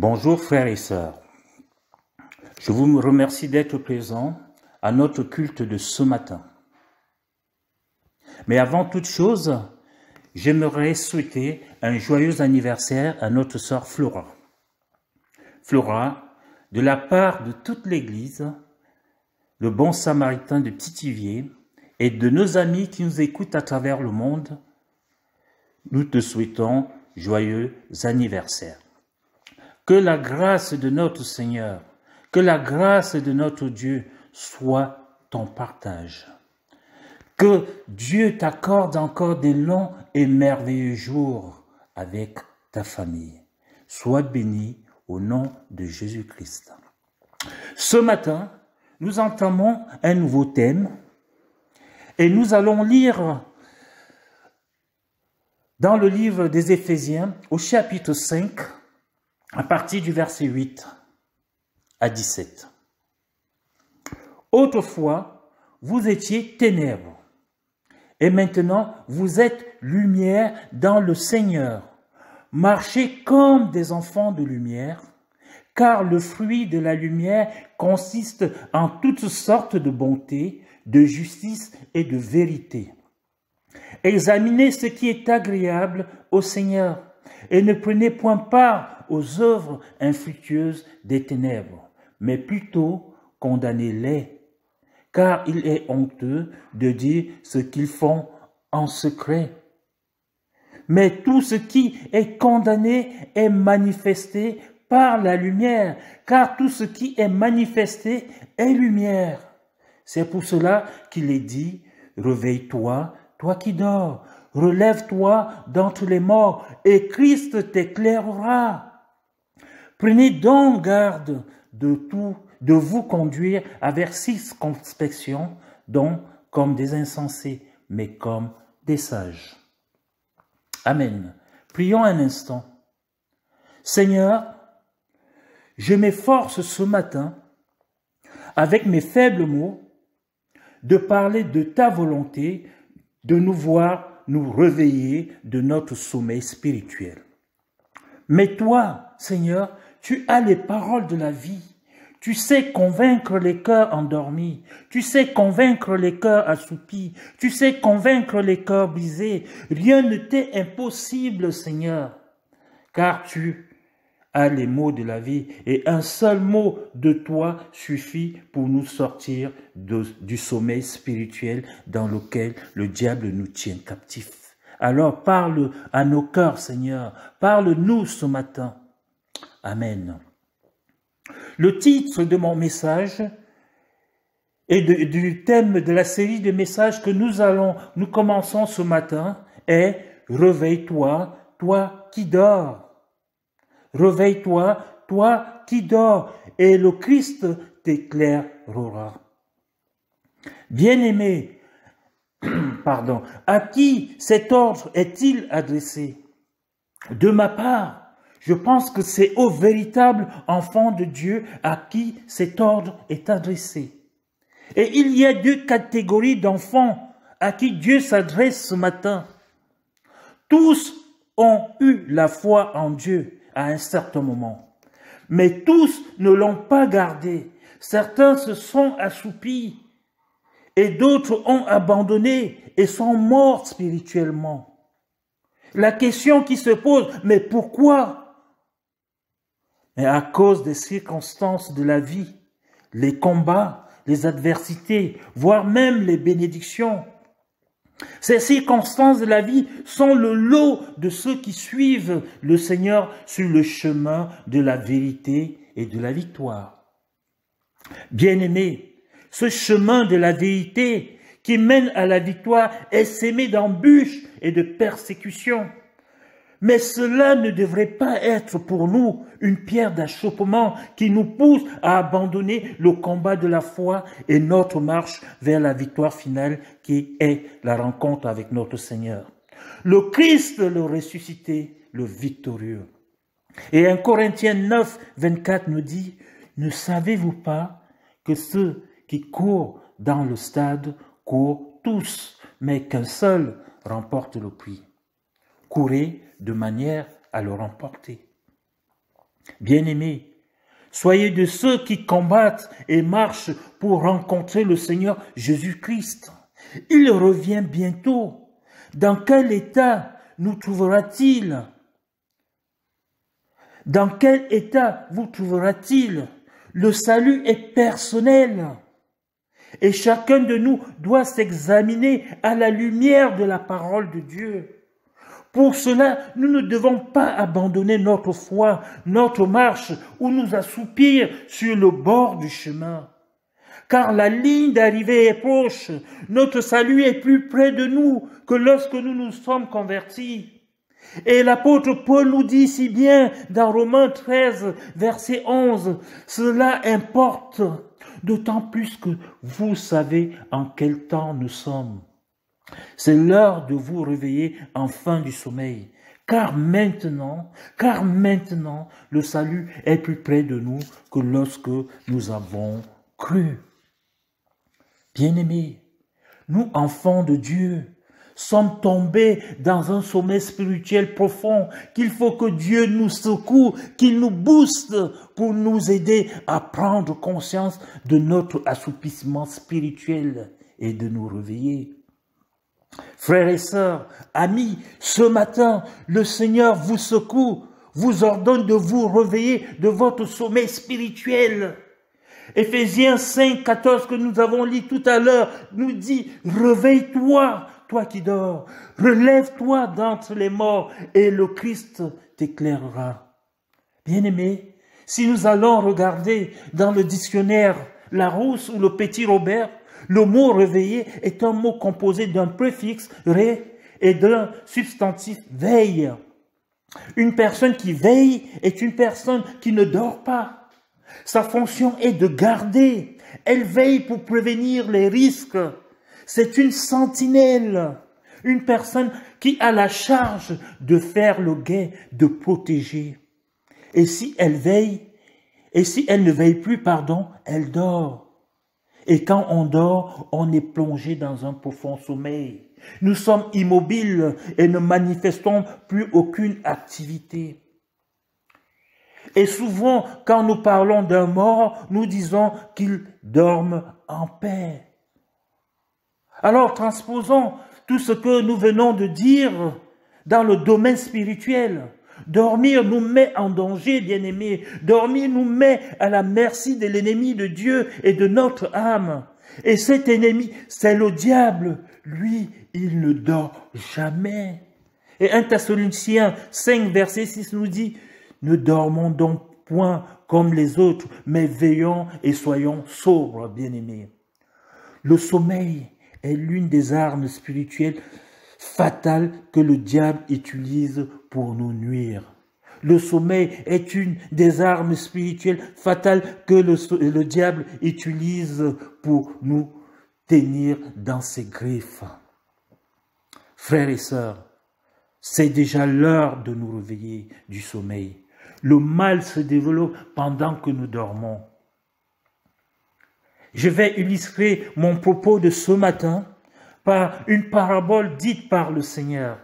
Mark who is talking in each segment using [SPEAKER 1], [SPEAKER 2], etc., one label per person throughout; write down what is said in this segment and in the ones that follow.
[SPEAKER 1] Bonjour frères et sœurs, je vous remercie d'être présents à notre culte de ce matin. Mais avant toute chose, j'aimerais souhaiter un joyeux anniversaire à notre sœur Flora. Flora, de la part de toute l'Église, le bon samaritain de Pithiviers et de nos amis qui nous écoutent à travers le monde, nous te souhaitons joyeux anniversaire. Que la grâce de notre Seigneur, que la grâce de notre Dieu soit ton partage. Que Dieu t'accorde encore des longs et merveilleux jours avec ta famille. Sois béni au nom de Jésus-Christ. Ce matin, nous entamons un nouveau thème et nous allons lire dans le livre des Éphésiens au chapitre 5, à partir du verset 8 à 17. Autrefois, vous étiez ténèbres, et maintenant vous êtes lumière dans le Seigneur. Marchez comme des enfants de lumière, car le fruit de la lumière consiste en toutes sortes de bonté, de justice et de vérité. Examinez ce qui est agréable au Seigneur, et ne prenez point part aux œuvres infructueuses des ténèbres, mais plutôt condamnez-les, car il est honteux de dire ce qu'ils font en secret. Mais tout ce qui est condamné est manifesté par la lumière, car tout ce qui est manifesté est lumière. C'est pour cela qu'il est dit, réveille-toi, toi qui dors, relève-toi d'entre les morts, et Christ t'éclairera. Prenez donc garde de vous conduire avec circonspection, donc comme des insensés, mais comme des sages. Amen. Prions un instant. Seigneur, je m'efforce ce matin, avec mes faibles mots, de parler de ta volonté, de nous voir nous réveiller de notre sommeil spirituel. Mais toi, Seigneur, tu as les paroles de la vie. Tu sais convaincre les cœurs endormis. Tu sais convaincre les cœurs assoupis. Tu sais convaincre les cœurs brisés. Rien ne t'est impossible, Seigneur, car tu as les mots de la vie et un seul mot de toi suffit pour nous sortir du sommeil spirituel dans lequel le diable nous tient captifs. Alors parle à nos cœurs, Seigneur. Parle-nous ce matin. Amen. Le titre de mon message et du thème de la série de messages que nous commençons ce matin est « Réveille-toi, toi qui dors ». Réveille-toi, toi qui dors, et le Christ t'éclairera. Bien-aimé, à qui cet ordre est-il adressé? De ma part, je pense que c'est au véritable enfant de Dieu à qui cet ordre est adressé. Et il y a deux catégories d'enfants à qui Dieu s'adresse ce matin. Tous ont eu la foi en Dieu à un certain moment, mais tous ne l'ont pas gardé. Certains se sont assoupis et d'autres ont abandonné et sont morts spirituellement. La question qui se pose, mais pourquoi? Mais à cause des circonstances de la vie, les combats, les adversités, voire même les bénédictions. Ces circonstances de la vie sont le lot de ceux qui suivent le Seigneur sur le chemin de la vérité et de la victoire. Bien-aimés, ce chemin de la vérité qui mène à la victoire est semé d'embûches et de persécutions. Mais cela ne devrait pas être pour nous une pierre d'achoppement qui nous pousse à abandonner le combat de la foi et notre marche vers la victoire finale qui est la rencontre avec notre Seigneur. Le Christ, le ressuscité, le victorieux. Et 1 Corinthiens 9, 24 nous dit, « Ne savez-vous pas que ceux qui courent dans le stade courent tous, mais qu'un seul remporte le prix. Courez de manière à le remporter. » Bien-aimés, soyez de ceux qui combattent et marchent pour rencontrer le Seigneur Jésus-Christ. Il revient bientôt. Dans quel état nous trouvera-t-il? Dans quel état vous trouvera-t-il? Le salut est personnel. Et chacun de nous doit s'examiner à la lumière de la parole de Dieu. Pour cela, nous ne devons pas abandonner notre foi, notre marche ou nous assoupir sur le bord du chemin. Car la ligne d'arrivée est proche. Notre salut est plus près de nous que lorsque nous nous sommes convertis. Et l'apôtre Paul nous dit si bien dans Romains 13, verset 11, « Cela importe, d'autant plus que vous savez en quel temps nous sommes. C'est l'heure de vous réveiller enfin du sommeil, car maintenant, le salut est plus près de nous que lorsque nous avons cru. » Bien-aimés, nous, enfants de Dieu, sommes tombés dans un sommeil spirituel profond qu'il faut que Dieu nous secoue, qu'il nous booste pour nous aider à prendre conscience de notre assoupissement spirituel et de nous réveiller. Frères et sœurs, amis, ce matin, le Seigneur vous secoue, vous ordonne de vous réveiller de votre sommeil spirituel. Éphésiens 5, 14 que nous avons lu tout à l'heure nous dit « Réveille-toi, toi qui dors, relève-toi d'entre les morts et le Christ t'éclairera. » Bien-aimés, si nous allons regarder dans le dictionnaire Larousse ou le Petit Robert, le mot « réveiller » est un mot composé d'un préfixe « ré » et d'un substantif « veille ». Une personne qui veille est une personne qui ne dort pas. Sa fonction est de garder. Elle veille pour prévenir les risques. C'est une sentinelle, une personne qui a la charge de faire le guet, de protéger. Et si elle ne veille plus, elle dort. Et quand on dort, on est plongé dans un profond sommeil. Nous sommes immobiles et ne manifestons plus aucune activité. Et souvent, quand nous parlons d'un mort, nous disons qu'il dorme en paix. Alors, transposons tout ce que nous venons de dire dans le domaine spirituel. Dormir nous met en danger, bien-aimés. Dormir nous met à la merci de l'ennemi de Dieu et de notre âme. Et cet ennemi, c'est le diable. Lui, il ne dort jamais. Et 1 Thessaloniciens 5, verset 6 nous dit « Ne dormons donc point comme les autres, mais veillons et soyons sobres, bien-aimés. » Le sommeil est l'une des armes spirituelles fatales que le diable utilise pour nous nuire. Le sommeil est une des armes spirituelles fatales que le diable utilise pour nous tenir dans ses griffes. Frères et sœurs, c'est déjà l'heure de nous réveiller du sommeil. Le mal se développe pendant que nous dormons. Je vais illustrer mon propos de ce matin par une parabole dite par le Seigneur.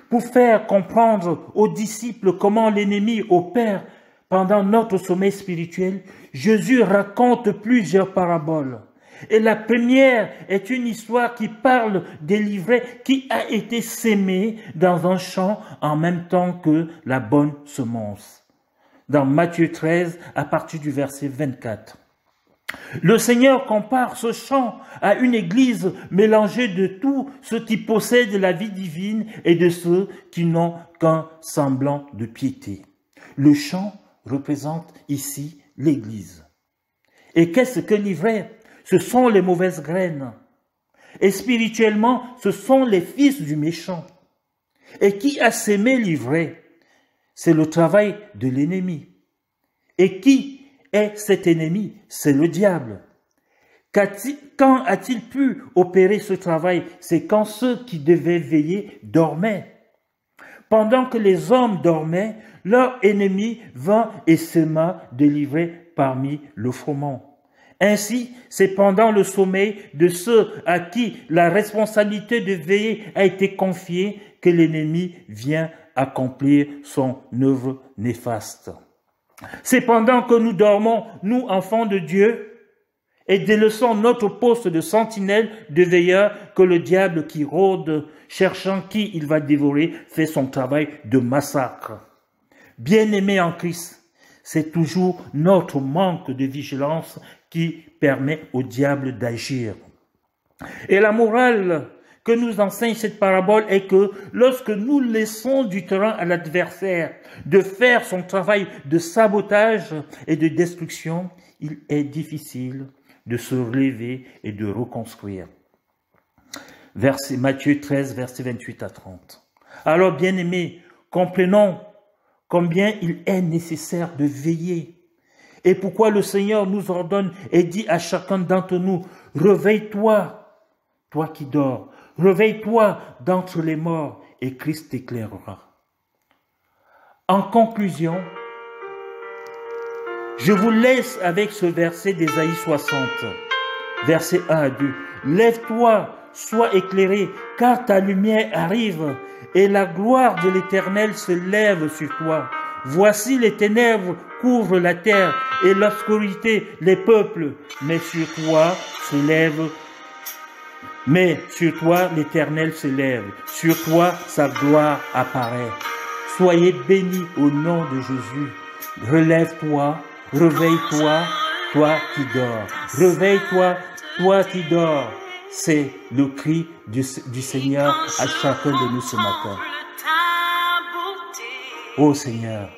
[SPEAKER 1] Pour faire comprendre aux disciples comment l'ennemi opère pendant notre sommeil spirituel, Jésus raconte plusieurs paraboles. Et la première est une histoire qui parle des livrets qui a été sémé dans un champ en même temps que la bonne semence. Dans Matthieu 13, à partir du verset 24. Le Seigneur compare ce champ à une église mélangée de tous ceux qui possèdent la vie divine et de ceux qui n'ont qu'un semblant de piété. Le champ représente ici l'église. Et qu'est-ce que l'ivraie? Ce sont les mauvaises graines. Et spirituellement, ce sont les fils du méchant. Et qui a sémé l'ivraie? C'est le travail de l'ennemi. Et qui est cet ennemi? C'est le diable. Quand a-t-il pu opérer ce travail? C'est quand ceux qui devaient veiller dormaient. Pendant que les hommes dormaient, leur ennemi vint et sema de l'ivraie parmi le froment. Ainsi, c'est pendant le sommeil de ceux à qui la responsabilité de veiller a été confiée que l'ennemi vient accomplir son œuvre néfaste. C'est pendant que nous dormons, nous, enfants de Dieu, et délaissons notre poste de sentinelle, de veilleur, que le diable qui rôde, cherchant qui il va dévorer, fait son travail de massacre. Bien-aimés en Christ, c'est toujours notre manque de vigilance qui permet au diable d'agir. Et la morale que nous enseigne cette parabole est que lorsque nous laissons du terrain à l'adversaire de faire son travail de sabotage et de destruction, il est difficile de se relever et de reconstruire. Matthieu 13, versets 28 à 30. Alors, bien-aimés, comprenons combien il est nécessaire de veiller. Et pourquoi le Seigneur nous ordonne et dit à chacun d'entre nous, « Réveille-toi, toi qui dors, réveille-toi d'entre les morts, et Christ t'éclairera. » En conclusion, je vous laisse avec ce verset d'Ésaïe 60, versets 1 à 2. « Lève-toi, sois éclairé, car ta lumière arrive, et la gloire de l'Éternel se lève sur toi. Voici les ténèbres couvrent la terre, et l'obscurité les peuples, mais sur toi l'Éternel se lève, sur toi sa gloire apparaît. Soyez bénis au nom de Jésus. Relève-toi, réveille-toi, toi qui dors. Réveille-toi, toi qui dors. C'est le cri du Seigneur à chacun de nous ce matin. Ô Seigneur,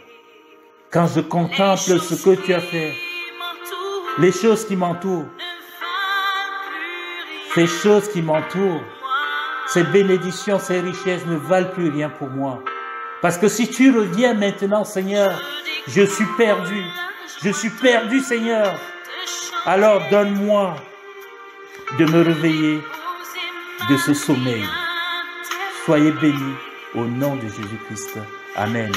[SPEAKER 1] quand je contemple ce que tu as fait, les choses qui m'entourent, ces choses qui m'entourent, ces bénédictions, ces richesses ne valent plus rien pour moi. Parce que si tu reviens maintenant, Seigneur, je suis perdu. Je suis perdu, Seigneur. Alors donne-moi de me réveiller de ce sommeil. Soyez bénis au nom de Jésus-Christ. Amen.